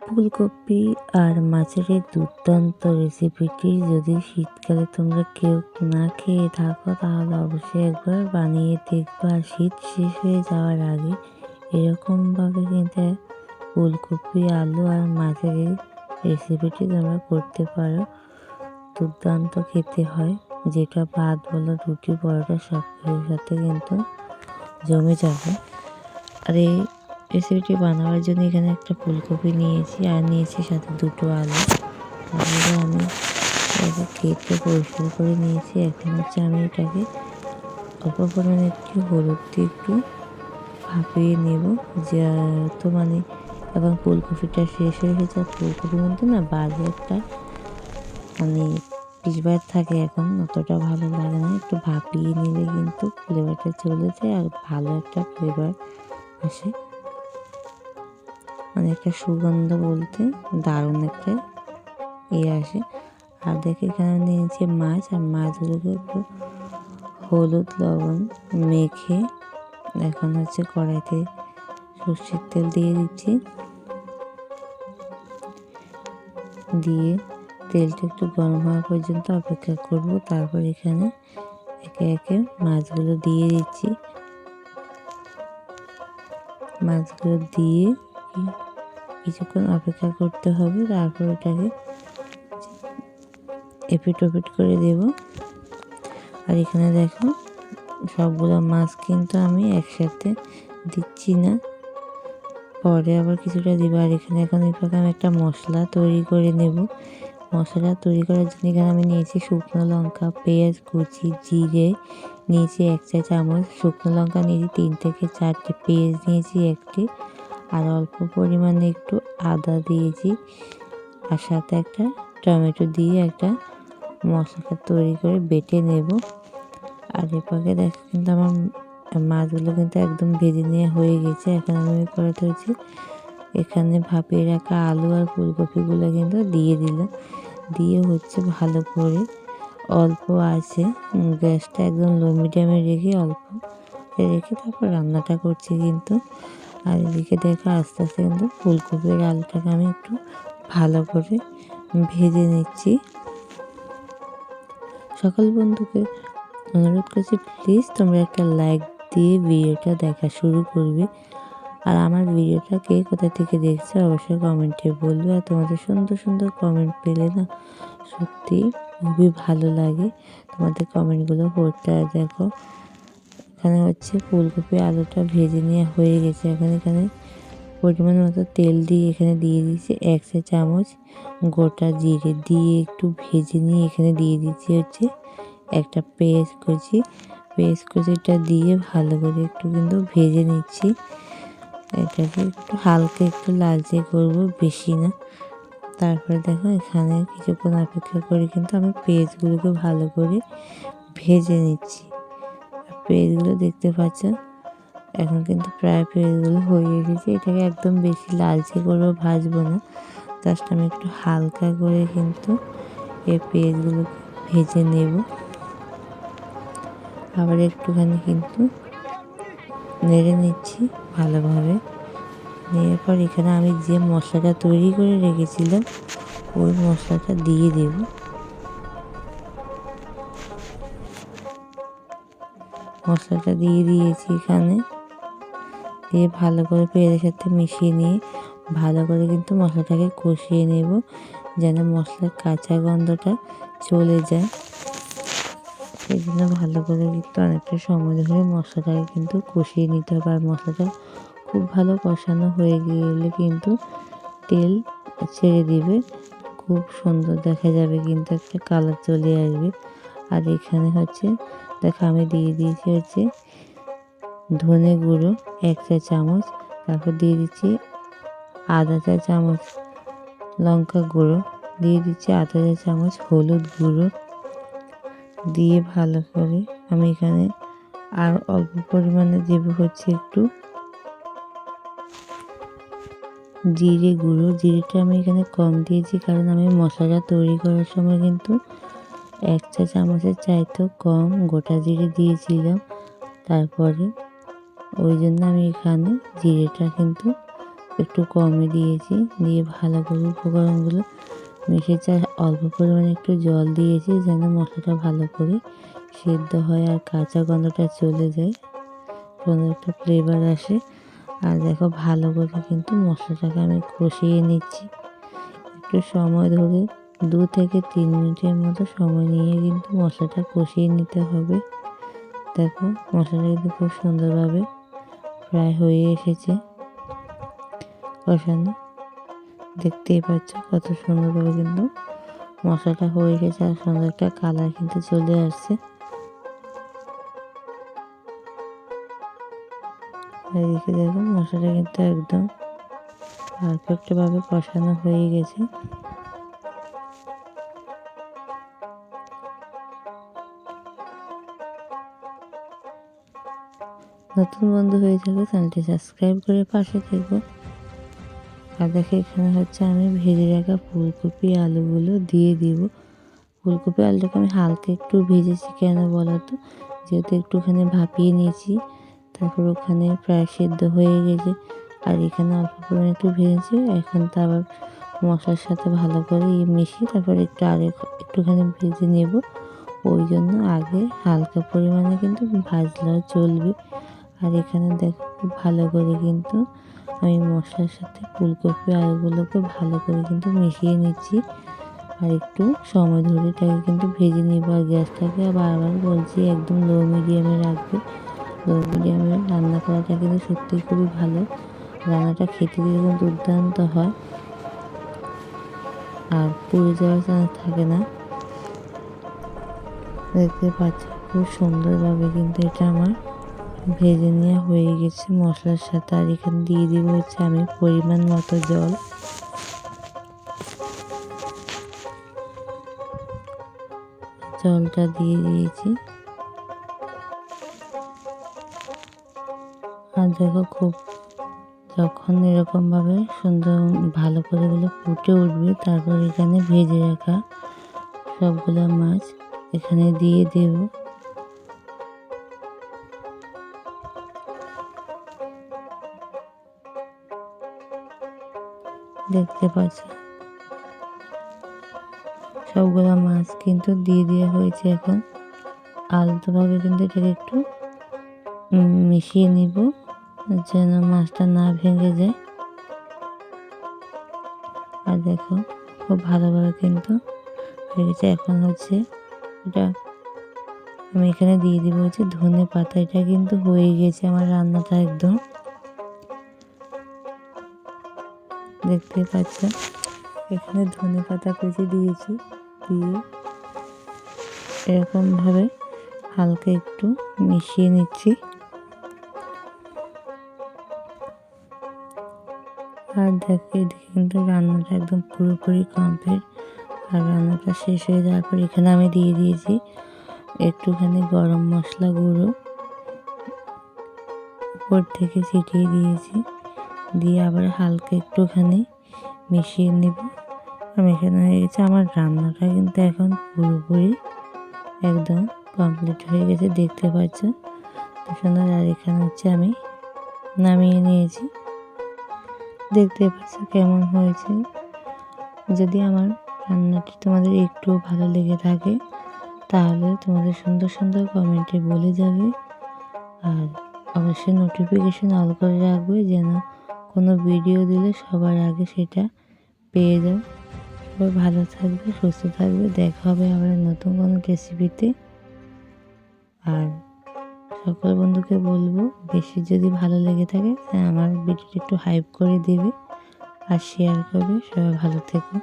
ফুলকপি আর মাছের এই দুর্দান্ত রেসিপিটি যদি শীতকালে তোমরা কেউ না খেয়ে থাকো তাহলে অবশ্যই একবার বানিয়ে দেখবে। আর শীত শেষ হয়ে যাওয়ার আগে এরকমভাবে কিন্তু ফুলকপি আলু আর মাছের এই রেসিপিটি তোমরা করতে পারো। দুর্দান্ত খেতে হয়, যেটা ভাত বলো রুটি পরোটা সব কিছুর সাথে কিন্তু জমে যাবে। আর এই রেসিপিটি বানাবার জন্য এখানে একটা ফুলকপি নিয়েছি আর নিয়েছি সাথে দুটো আলু। তারপরে আমি এটাকে কেটে পরিষ্কার করে নিয়েছি। এখন হচ্ছে আমি এটাকে অল্প পরিমাণে একটু হলুদ দিয়ে একটু ভাপিয়ে নেব। যেহেতু এখন ফুলকপিটা শেষ হয়ে গেছে, ফুলকপির মধ্যে না বাজে একটা পিসবার থাকে, এখন অতটা ভালো লাগে না। একটু ভাপিয়ে নিলে কিন্তু ফ্লেভারটা চলে যায় আর ভালো একটা ফ্লেভার আসে, একটা সুগন্ধ বলতে দারুণ একটা আসে। আর দেখে এখানে নিয়েছি মাছ, আর মাছগুলোকে একটু হলুদ লবণ মেখে এখন হচ্ছে কড়াইতে সর্ষের তেল দিয়ে দিচ্ছি। দিয়ে তেলটা একটু গরম হওয়া পর্যন্ত অপেক্ষা করব। তারপর এখানে একে একে মাছগুলো দিয়ে দিচ্ছি। মাছগুলো দিয়ে কিছুক্ষণ অপেক্ষা করতে হবে। তারপর এটাকে এপিট ওপিট করে দেব। আর এখানে দেখো সবগুলো মাছ কিন্তু আমি একসাথে দিচ্ছি না, পরে আবার কিছুটা দিব। আর এখানে এখন আমি একটা মশলা তৈরি করে নেব। মশলা তৈরি করার জন্য এখানে আমি নিয়েছি শুকনো লঙ্কা, পেঁয়াজ কুচি, জিরে নিয়েছি 1 চা চামচ, শুকনো লঙ্কা নিয়েছি 3 থেকে 4টে, পেঁয়াজ নিয়েছি 1টি, আর অল্প পরিমাণে একটু আদা দিয়েছি, আর সাথে একটা টমেটো দিয়ে একটা মশলা তৈরি করে বেটে নেব। আর এপাকে দেখো কিন্তু আমার মাছগুলো কিন্তু একদম ভেজে নেওয়া হয়ে গেছে। এখন আমি করাতে হচ্ছে এখানে ভাপিয়ে রাখা আলু আর ফুলকপিগুলো কিন্তু দিয়ে দিলাম। দিয়ে হচ্ছে ভালো করে অল্প আছে গ্যাসটা একদম লো মিডিয়ামে রেখে অল্প রেখে তারপর রান্নাটা করছি কিন্তু। আর এদিকে দেখো আস্তে আস্তে কিন্তু ফুলকপির আলুটাকে আমি একটু ভালো করে ভেজে নিচ্ছি। সকল বন্ধুকে অনুরোধ করছি, প্লিজ তোমরা একটা লাইক দিয়ে ভিডিওটা দেখা শুরু করবে। আর আমার ভিডিওটা কে কোথা থেকে দেখছো অবশ্যই কমেন্টে বলবে। আর তোমাদের সুন্দর সুন্দর কমেন্ট পেলে না সত্যি খুবই ভালো লাগে তোমাদের কমেন্টগুলো পড়তে। আর দেখো এখানে হচ্ছে ফুলকপি আলুটা ভেজে নেওয়া হয়ে গেছে। এখানে পরিমাণ মতো তেল দিয়ে এখানে দিয়ে দিচ্ছি 1 চা চামচ গোটা জিরে, দিয়ে একটু ভেজে নিয়ে এখানে দিয়ে দিচ্ছি হচ্ছে একটা পেঁয়াজ কুচিটা দিয়ে ভালো করে একটু কিন্তু ভেজে নিচ্ছি। এটাকে একটু হালকা একটু লালচে করবো, বেশি না। তারপরে দেখো এখানে কিছুক্ষণ অপেক্ষা করে কিন্তু আমি পেঁয়াজগুলোকে ভালো করে ভেজে নিচ্ছি। পেঁয়াজগুলো দেখতে পাচ্ছ এখন কিন্তু প্রায় পেঁয়াজগুলো হয়ে এসেছে। এটাকে একদম বেশি লালচে করে ভাজবো না, জাস্ট আমি একটু হালকা করে কিন্তু এই পেঁয়াজগুলোকে ভেজে নেব। আবার একটুখানি কিন্তু নেড়ে নিচ্ছি ভালোভাবে। নেওয়ার পর এখানে আমি যে মশলাটা তৈরি করে রেখেছিলাম ওই মশলাটা দিয়ে দেব। মশলাটা দিয়ে দিয়েছি এখানে, দিয়ে ভালো করে পেঁয়াজের সাথে মিশিয়ে নিয়ে ভালো করে কিন্তু মশলাটাকে কষিয়ে নেব, যেন মশলার কাঁচা গন্ধটা চলে যায়। এই জন্য ভালো করে কিন্তু অনেকটা সময় ধরে মশলাটাকে কিন্তু কষিয়ে নিতে হবে। আর মশলাটা খুব ভালো কষানো হয়ে গেলে কিন্তু তেল ছেড়ে দিবে, খুব সুন্দর দেখা যাবে, কিন্তু একটা কালার চলে আসবে। আর এখানে হচ্ছে দেখো আমি দিয়ে দিয়েছি হচ্ছে ধনে গুঁড়ো 1 চা চামচ, তারপর দিয়ে দিচ্ছি আধা চা চামচ লঙ্কা গুঁড়ো, দিয়ে দিচ্ছি আধা চা চামচ হলুদ গুঁড়ো, দিয়ে ভালো করে আমি এখানে আর অল্প পরিমাণে দেব হচ্ছে একটু জিরে গুঁড়ো। জিরেটা আমি এখানে কম দিয়েছি কারণ আমি মশলাটা তৈরি করার সময় কিন্তু 1 চা চামচের চাইতেও কম গোটা জিরে দিয়েছিলাম। তারপরে ওই জন্য আমি এখানে জিরেটা কিন্তু একটু কমই দিয়েছি, দিয়ে ভালো করে উপকরণগুলো মিশিয়েছি। আর অল্প পরিমাণে একটু জল দিয়েছি যেন মশলাটা ভালো করে সিদ্ধ হয় আর কাঁচা গন্ধটা চলে যায়, সুন্দর একটা ফ্লেভার আসে। আর দেখো ভালো করে কিন্তু মশলাটাকে আমি কষিয়ে নিচ্ছি একটু সময় ধরে, 2 থেকে 3 মিনিটের মতো সময় নিয়ে কিন্তু মশলাটা কষিয়ে নিতে হবে। দেখো মশলাটা কিন্তু খুব সুন্দরভাবে প্রায় হয়ে এসেছে কষানো, দেখতেই পাচ্ছ কত সুন্দরভাবে কিন্তু মশলাটা হয়ে গেছে আর সুন্দর একটা কালার কিন্তু চলে আসছে। এদিকে দেখো মশলাটা কিন্তু একদম পারফেক্টভাবে কষানো হয়ে গেছে। নতুন বন্ধু হয়ে থাকলে চ্যানেলটি সাবস্ক্রাইব করে পাশে থেকো। আর দেখো এখানে হচ্ছে আমি ভেজে রাখা ফুলকপি আলুগুলো দিয়ে দিব। ফুলকপি আলুটাকে আমি হালকা একটু ভেজেছি, কেন বলো তো, যেহেতু একটুখানি ভাপিয়ে নিয়েছি, তারপর ওখানে প্রায় সেদ্ধ হয়ে গেছে। আর এখানে অল্প পরিমাণে একটু ভেজেছি, এখন তো আবার মশলার সাথে ভালো করে মিশিয়ে তারপর একটুখানি ভেজে নেব। ওই জন্য আগে হালকা পরিমাণে কিন্তু ভাজলেও চলবে। আর এখানে দেখো খুব ভালো করে কিন্তু আমি মশলার সাথে ফুলকপি আলুগুলোকে ভালো করে কিন্তু মিশিয়ে নিচ্ছি। আর একটু সময় ধরে এটাকে কিন্তু ভেজে নিব। আর গ্যাসটাকে বারবার বলছি একদম লো মিডিয়ামে রাখবে। লো মিডিয়ামে রান্না করাটা কিন্তু সত্যিই খুবই ভালো, রান্নাটা খেতে যেরকম দুর্দান্ত হয় আর পুড়ে যাওয়ার চান্স থাকে না। দেখতে পাচ্ছ খুব সুন্দরভাবে কিন্তু এটা আমার ভেজে নেওয়া হয়ে গেছে মশলার সাথে। আর এখানে দিয়ে দিব হচ্ছে আমি পরিমাণ মতো জল। জলটা দিয়ে দিয়েছি। আর দেখো খুব যখন এরকমভাবে সুন্দর ভালো করে গুলো ফুটে উঠবে, তারপর এখানে ভেজে রাখা সবগুলো মাছ এখানে দিয়ে দেব। দেখতে পাচ্ছ সবগুলো মাছ কিন্তু দিয়ে দেওয়া হয়েছে। এখন আলতোভাবে কিন্তু এটাকে একটু মিশিয়ে নিব যেন মাছটা না ভেঙে যায়। আর দেখো খুব ভালোভাবে কিন্তু হয়ে গেছে। এখন হচ্ছে এটা আমি এখানে দিয়ে দিব হচ্ছে ধনে পাতা। এটা কিন্তু হয়ে গেছে আমার রান্নাটা একদম, দেখতে পাচ্ছ এখানে ধনে পাতা কুচি দিয়েছি, দিয়ে এরকমভাবে হালকা একটু মিশিয়ে নিচ্ছি। আর দেখো এদিকে কিন্তু রান্নাটা একদম পুরোপুরি কমপ্লিট। আর রান্নাটা শেষ হয়ে যাওয়ার পর এখানে আমি দিয়ে দিয়েছি একটুখানি গরম মশলা গুঁড়ো, উপর থেকে ছিটিয়ে দিয়েছি, দিয়ে আবার হালকা একটুখানি মিশিয়ে নেব। আর মেশানো হয়ে গেছে। আমার রান্নাটা কিন্তু এখন পুরোপুরি একদম কমপ্লিট হয়ে গেছে, দেখতে পাচ্ছ সুন্দর। আর এখানে হচ্ছে আমি নামিয়ে নিয়েছি, দেখতে পাচ্ছ কেমন হয়েছে। যদি আমার রান্নাটি তোমাদের একটু ভালো লেগে থাকে তাহলে তোমাদের সুন্দর সুন্দর কমেন্টে বলে যাবে। আর অবশ্যই নোটিফিকেশন অল করে রাখবে যেন কোনো ভিডিও দিলে সবার আগে সেটা পেয়ে যাও। সবাই ভালো থাকবে, সুস্থ থাকবে। দেখা হবে আবার নতুন কোনো রেসিপিতে। আর সকল বন্ধুকে বলবো বেশি যদি ভালো লেগে থাকে আমার ভিডিওটা একটু হাইপ করে দেবে আর শেয়ার করবে। সবাই ভালো থেকো।